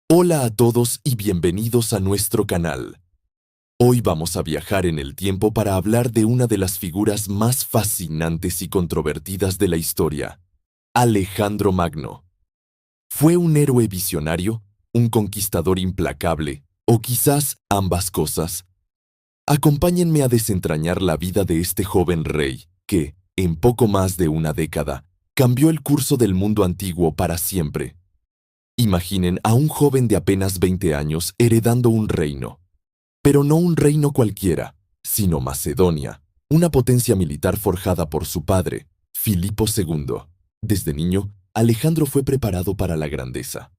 Hola a todos y bienvenidos a nuestro canal. Hoy vamos a viajar en el tiempo para hablar de una de las figuras más fascinantes y controvertidas de la historia, Alejandro Magno. ¿Fue un héroe visionario, un conquistador implacable, o quizás ambas cosas? Acompáñenme a desentrañar la vida de este joven rey que, en poco más de una década, cambió el curso del mundo antiguo para siempre. Imaginen a un joven de apenas 20 años heredando un reino, pero no un reino cualquiera, sino Macedonia, una potencia militar forjada por su padre, Filipo II. Desde niño, Alejandro fue preparado para la grandeza.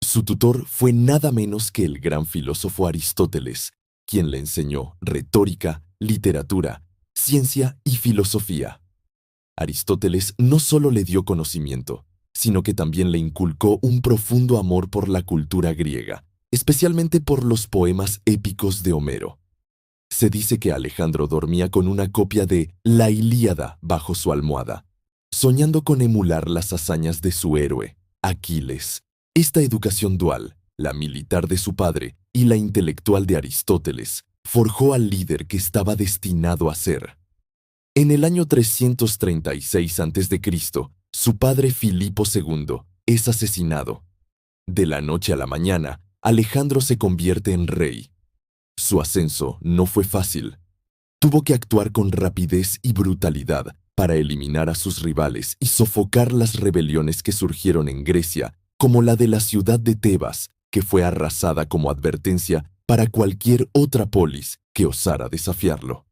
Su tutor fue nada menos que el gran filósofo Aristóteles, quien le enseñó retórica, literatura, ciencia y filosofía. Aristóteles no solo le dio conocimiento, sino que también le inculcó un profundo amor por la cultura griega, especialmente por los poemas épicos de Homero. Se dice que Alejandro dormía con una copia de La Ilíada bajo su almohada, soñando con emular las hazañas de su héroe, Aquiles. Esta educación dual, la militar de su padre y la intelectual de Aristóteles, forjó al líder que estaba destinado a ser. En el año 336 a.C., su padre Filipo II es asesinado. De la noche a la mañana, Alejandro se convierte en rey. Su ascenso no fue fácil. Tuvo que actuar con rapidez y brutalidad para eliminar a sus rivales y sofocar las rebeliones que surgieron en Grecia, como la de la ciudad de Tebas, que fue arrasada como advertencia para cualquier otra polis que osara desafiarlo.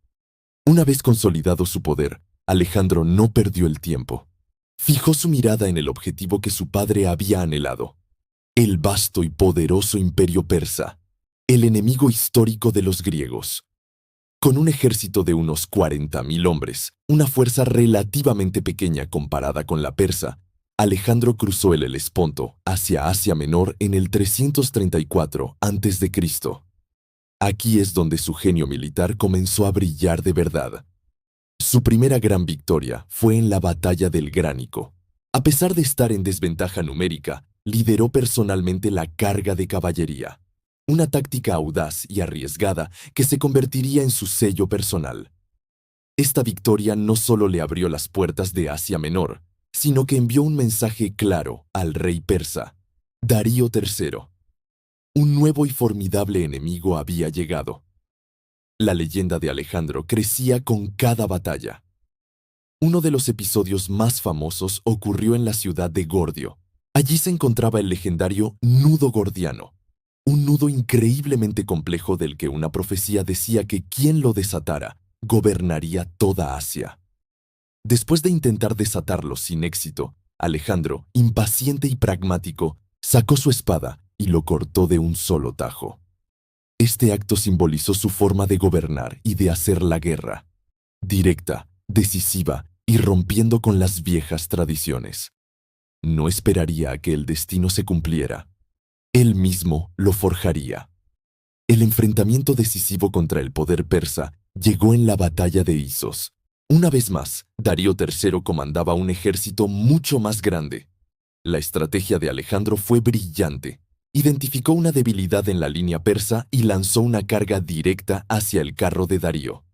Una vez consolidado su poder, Alejandro no perdió el tiempo. Fijó su mirada en el objetivo que su padre había anhelado: el vasto y poderoso imperio persa, el enemigo histórico de los griegos. Con un ejército de unos 40.000 hombres, una fuerza relativamente pequeña comparada con la persa, Alejandro cruzó el Helesponto hacia Asia Menor en el 334 a.C. Aquí es donde su genio militar comenzó a brillar de verdad. Su primera gran victoria fue en la batalla del Gránico. A pesar de estar en desventaja numérica, lideró personalmente la carga de caballería, una táctica audaz y arriesgada que se convertiría en su sello personal. Esta victoria no solo le abrió las puertas de Asia Menor, sino que envió un mensaje claro al rey persa, Darío III. Un nuevo y formidable enemigo había llegado. La leyenda de Alejandro crecía con cada batalla. Uno de los episodios más famosos ocurrió en la ciudad de Gordio. Allí se encontraba el legendario nudo gordiano, un nudo increíblemente complejo del que una profecía decía que quien lo desatara gobernaría toda Asia. Después de intentar desatarlo sin éxito, Alejandro, impaciente y pragmático, sacó su espada y lo cortó de un solo tajo. Este acto simbolizó su forma de gobernar y de hacer la guerra, directa, decisiva y rompiendo con las viejas tradiciones. No esperaría a que el destino se cumpliera. Él mismo lo forjaría. El enfrentamiento decisivo contra el poder persa llegó en la batalla de Isos. Una vez más, Darío III comandaba un ejército mucho más grande. La estrategia de Alejandro fue brillante. Identificó una debilidad en la línea persa y lanzó una carga directa hacia el carro de Darío.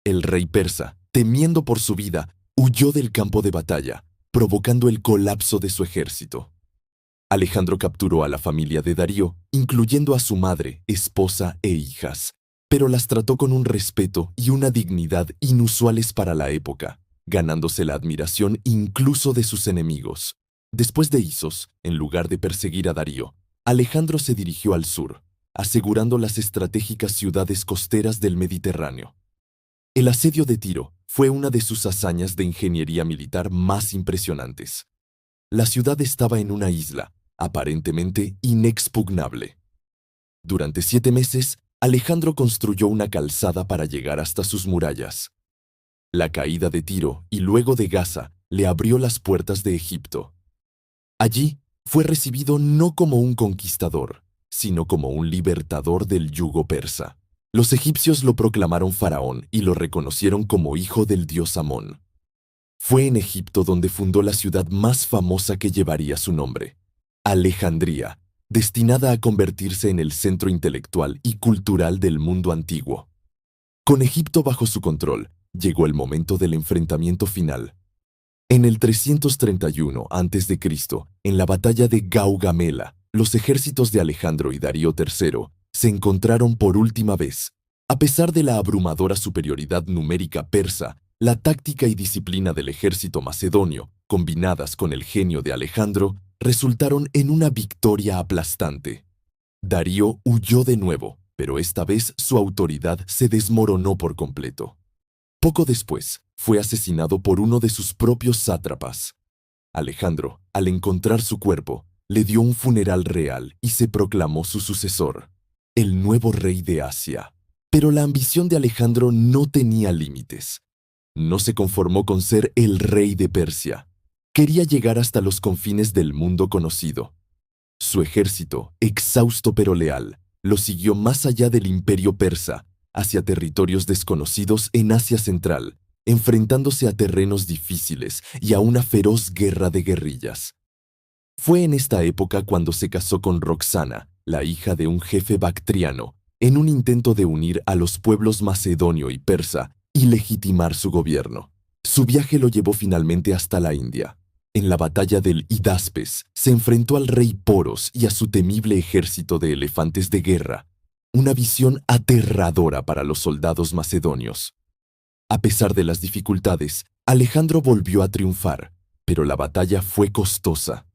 El rey persa, temiendo por su vida, huyó del campo de batalla, provocando el colapso de su ejército. Alejandro capturó a la familia de Darío, incluyendo a su madre, esposa e hijas, pero las trató con un respeto y una dignidad inusuales para la época, ganándose la admiración incluso de sus enemigos. Después de Isos, en lugar de perseguir a Darío, Alejandro se dirigió al sur, asegurando las estratégicas ciudades costeras del Mediterráneo. El asedio de Tiro fue una de sus hazañas de ingeniería militar más impresionantes. La ciudad estaba en una isla, aparentemente inexpugnable. Durante 7 meses, Alejandro construyó una calzada para llegar hasta sus murallas. La caída de Tiro y luego de Gaza le abrió las puertas de Egipto. Allí fue recibido no como un conquistador, sino como un libertador del yugo persa. Los egipcios lo proclamaron faraón y lo reconocieron como hijo del dios Amón. Fue en Egipto donde fundó la ciudad más famosa que llevaría su nombre, Alejandría, destinada a convertirse en el centro intelectual y cultural del mundo antiguo. Con Egipto bajo su control, llegó el momento del enfrentamiento final. En el 331 a.C., en la batalla de Gaugamela, los ejércitos de Alejandro y Darío III se encontraron por última vez. A pesar de la abrumadora superioridad numérica persa, la táctica y disciplina del ejército macedonio, combinadas con el genio de Alejandro, resultaron en una victoria aplastante. Darío huyó de nuevo, pero esta vez su autoridad se desmoronó por completo. Poco después, fue asesinado por uno de sus propios sátrapas. Alejandro, al encontrar su cuerpo, le dio un funeral real y se proclamó su sucesor, el nuevo rey de Asia. Pero la ambición de Alejandro no tenía límites. No se conformó con ser el rey de Persia. Quería llegar hasta los confines del mundo conocido. Su ejército, exhausto pero leal, lo siguió más allá del imperio persa, hacia territorios desconocidos en Asia Central, enfrentándose a terrenos difíciles y a una feroz guerra de guerrillas. Fue en esta época cuando se casó con Roxana, la hija de un jefe bactriano, en un intento de unir a los pueblos macedonio y persa y legitimar su gobierno. Su viaje lo llevó finalmente hasta la India. En la batalla del Hidaspes, se enfrentó al rey Poros y a su temible ejército de elefantes de guerra, una visión aterradora para los soldados macedonios. A pesar de las dificultades, Alejandro volvió a triunfar, pero la batalla fue costosa.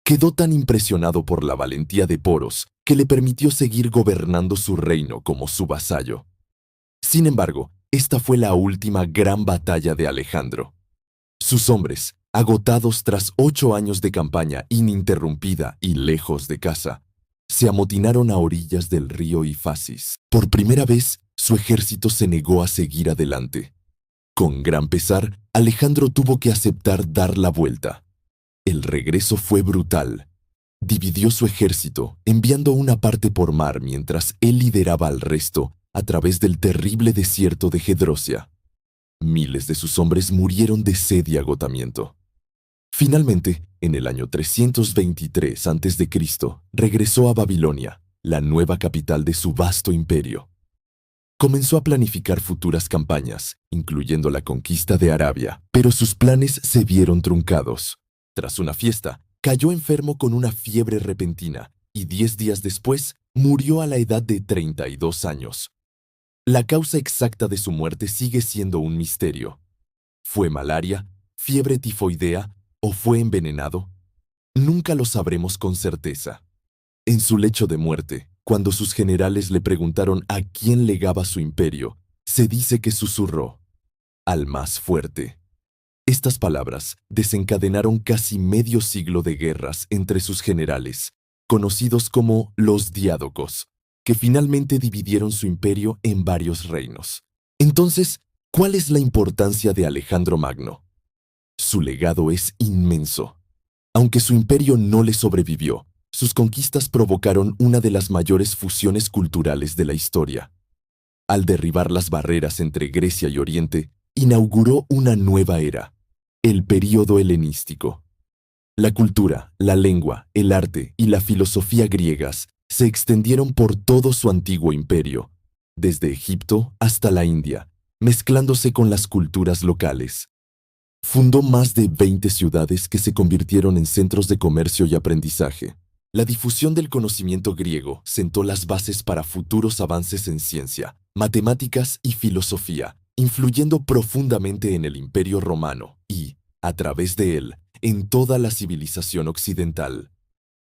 Quedó tan impresionado por la valentía de Poros que le permitió seguir gobernando su reino como su vasallo. Sin embargo, esta fue la última gran batalla de Alejandro. Sus hombres, agotados tras 8 años de campaña ininterrumpida y lejos de casa, se amotinaron a orillas del río Ifasis. Por primera vez, su ejército se negó a seguir adelante. Con gran pesar, Alejandro tuvo que aceptar dar la vuelta. El regreso fue brutal. Dividió su ejército, enviando una parte por mar mientras él lideraba al resto a través del terrible desierto de Gedrosia. Miles de sus hombres murieron de sed y agotamiento. Finalmente, en el año 323 a.C., regresó a Babilonia, la nueva capital de su vasto imperio. Comenzó a planificar futuras campañas, incluyendo la conquista de Arabia, pero sus planes se vieron truncados. Tras una fiesta, cayó enfermo con una fiebre repentina y 10 días después murió a la edad de 32 años. La causa exacta de su muerte sigue siendo un misterio. ¿Fue malaria, fiebre tifoidea o fue envenenado? Nunca lo sabremos con certeza. En su lecho de muerte, cuando sus generales le preguntaron a quién legaba su imperio, se dice que susurró: al más fuerte. Estas palabras desencadenaron casi medio siglo de guerras entre sus generales, conocidos como los diádocos, que finalmente dividieron su imperio en varios reinos. Entonces, ¿cuál es la importancia de Alejandro Magno? Su legado es inmenso. Aunque su imperio no le sobrevivió, sus conquistas provocaron una de las mayores fusiones culturales de la historia. Al derribar las barreras entre Grecia y Oriente, inauguró una nueva era, el período helenístico. La cultura, la lengua, el arte y la filosofía griegas se extendieron por todo su antiguo imperio, desde Egipto hasta la India, mezclándose con las culturas locales. Fundó más de 20 ciudades que se convirtieron en centros de comercio y aprendizaje. La difusión del conocimiento griego sentó las bases para futuros avances en ciencia, matemáticas y filosofía, influyendo profundamente en el Imperio Romano y, a través de él, en toda la civilización occidental.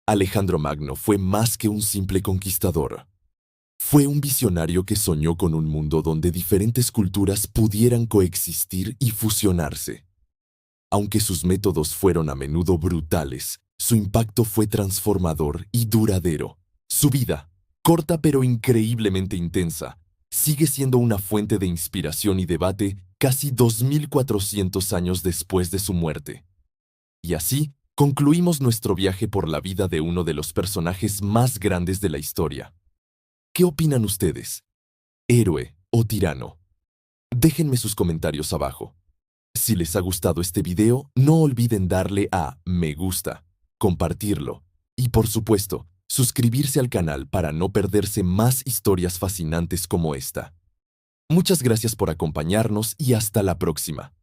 Alejandro Magno fue más que un simple conquistador. Fue un visionario que soñó con un mundo donde diferentes culturas pudieran coexistir y fusionarse. Aunque sus métodos fueron a menudo brutales, su impacto fue transformador y duradero. Su vida, corta pero increíblemente intensa, sigue siendo una fuente de inspiración y debate casi 2400 años después de su muerte. Y así, concluimos nuestro viaje por la vida de uno de los personajes más grandes de la historia. ¿Qué opinan ustedes? ¿Héroe o tirano? Déjenme sus comentarios abajo. Si les ha gustado este video, no olviden darle a me gusta, compartirlo y, por supuesto, suscribirse al canal para no perderse más historias fascinantes como esta. Muchas gracias por acompañarnos y hasta la próxima.